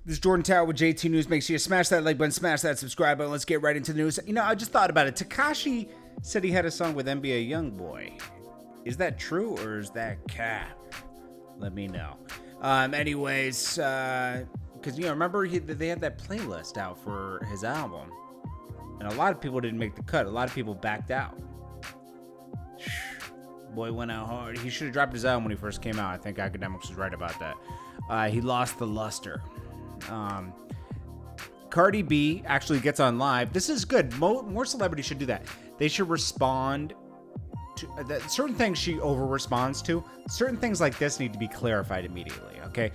This is Jordan Tower with JT News. Make sure you smash that like button, smash that subscribe button. Let's get right into the news. You know, I just thought about it. Tekashi said he had a song with NBA Youngboy. Is that true or is that cap? Let me know. Anyways, because, you know, remember they had that playlist out for his album. And a lot of people didn't make the cut. A lot of people backed out. Boy went out hard. He should have dropped his album when he first came out. I think Academics was right about that. He lost the luster. Cardi B actually gets on live. This is good. More celebrities should do that. They should respond to certain things she over responds to. Certain things like this need to be clarified immediately. Okay,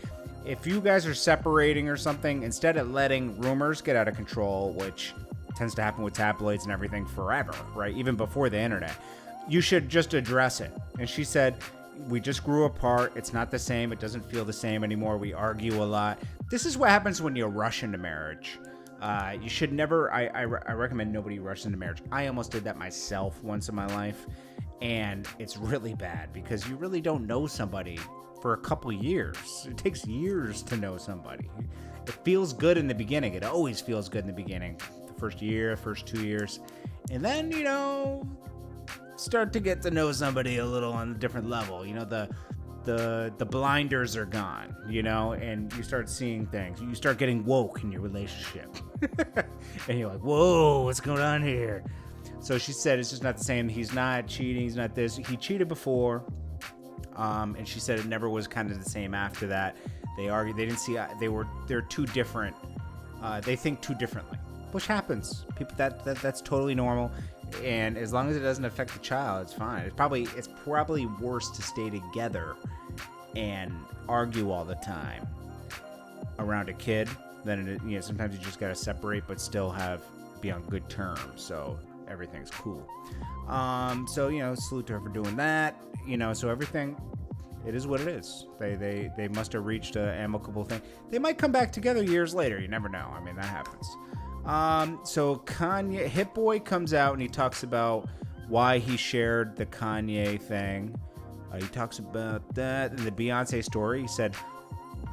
if you guys are separating or something, instead of letting rumors get out of control, which tends to happen with tabloids and everything forever, right? Even before the internet, you should just address it. And she said, we just grew apart. It's not the same. It doesn't feel the same anymore. We argue a lot. This is what happens when you rush into marriage. You should never, I recommend nobody rush into marriage. I almost did that myself once in my life. And it's really bad because you really don't know somebody for a couple years. It takes years to know somebody. It feels good in the beginning. It always feels good in the beginning. The first year, first 2 years. And then, you know, start to get to know somebody a little on a different level. You know, the blinders are gone, you know, and you start seeing things. You start getting woke in your relationship. And you're like, whoa, what's going on here? So she said it's just not the same. He's not cheating. He's not this. He cheated before. And she said it never was kind of the same after that. They argued. They didn't see. They're too different. They think too differently, which happens. People that's totally normal. And as long as it doesn't affect the child, it's fine. It's probably worse to stay together and argue all the time around a kid than it, you know, sometimes you just gotta separate but still be on good terms, so everything's cool. So, you know, salute to her for doing that. You know, so everything, it is what it is. They must have reached an amicable thing. They might come back together years later. You never know. I mean, that happens. So Kanye, Hit Boy comes out and he talks about why he shared the Kanye thing. He talks about that in the Beyonce story. He said,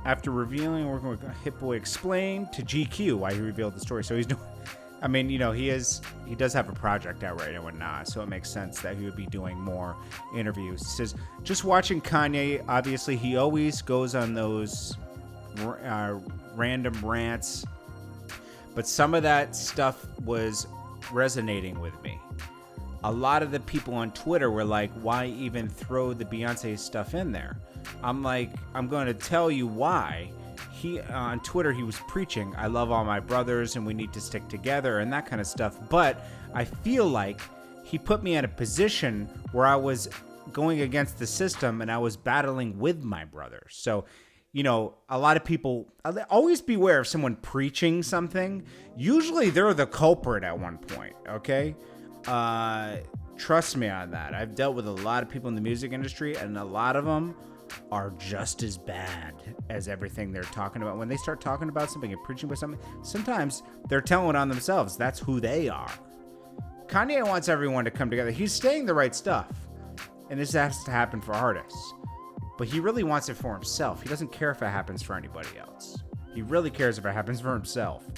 after revealing working with Hit Boy, explained to GQ why he revealed the story. So he's doing, I mean, you know, he does have a project out right now and not, so it makes sense that he would be doing more interviews. He says, just watching Kanye, obviously he always goes on those random rants, but some of that stuff was resonating with me. A lot of the people on Twitter were like, why even throw the Beyonce stuff in there? I'm like, I'm going to tell you why. On Twitter, he was preaching, I love all my brothers and we need to stick together and that kind of stuff. But I feel like he put me in a position where I was going against the system and I was battling with my brothers. So, you know, a lot of people, always beware of someone preaching something. Usually they're the culprit at one point, okay? Trust me on that. I've dealt with a lot of people in the music industry, and a lot of them are just as bad as everything they're talking about. When they start talking about something and preaching about something, sometimes they're telling on themselves. That's who they are. Kanye wants everyone to come together. He's saying the right stuff, and this has to happen for artists. But he really wants it for himself. He doesn't care if it happens for anybody else. He really cares if it happens for himself.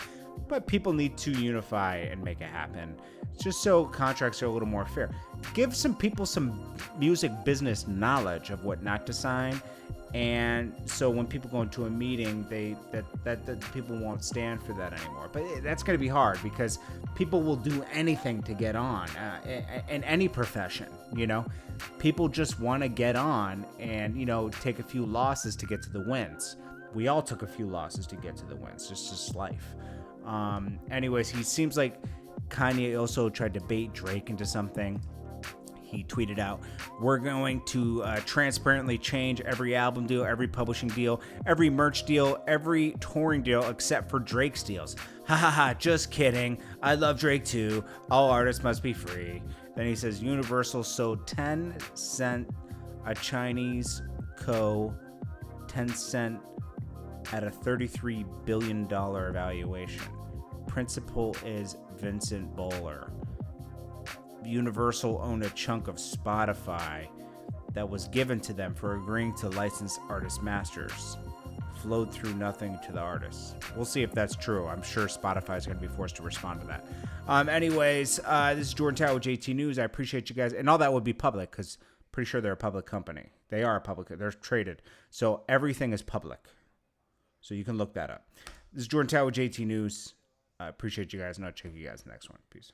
But people need to unify and make it happen, just so contracts are a little more fair. Give some people some music business knowledge of what not to sign, and so when people go into a meeting, that people won't stand for that anymore. But that's going to be hard because people will do anything to get on in any profession. You know, people just want to get on and, you know, take a few losses to get to the wins. We all took a few losses to get to the wins. It's just life. Anyways, he seems like Kanye also tried to bait Drake into something. He tweeted out, we're going to transparently change every album deal, every publishing deal, every merch deal, every touring deal, except for Drake's deals. Ha ha ha, just kidding. I love Drake too. All artists must be free. Then he says, Universal sold 10 cent a Chinese co 10 cent at a $33 billion valuation. Principal is Vincent Bowler. Universal owned a chunk of Spotify that was given to them for agreeing to license artist masters. flowed through nothing to the artists. We'll see if that's true. I'm sure Spotify is going to be forced to respond to that. Anyways, this is Jordan Tower with JT News. I appreciate you guys. And all that would be public because pretty sure they're a public company. They are a public. They're traded. So everything is public. So you can look that up. This is Jordan Tower with JT News. I appreciate you guys, and I'll check you guys next one. Peace.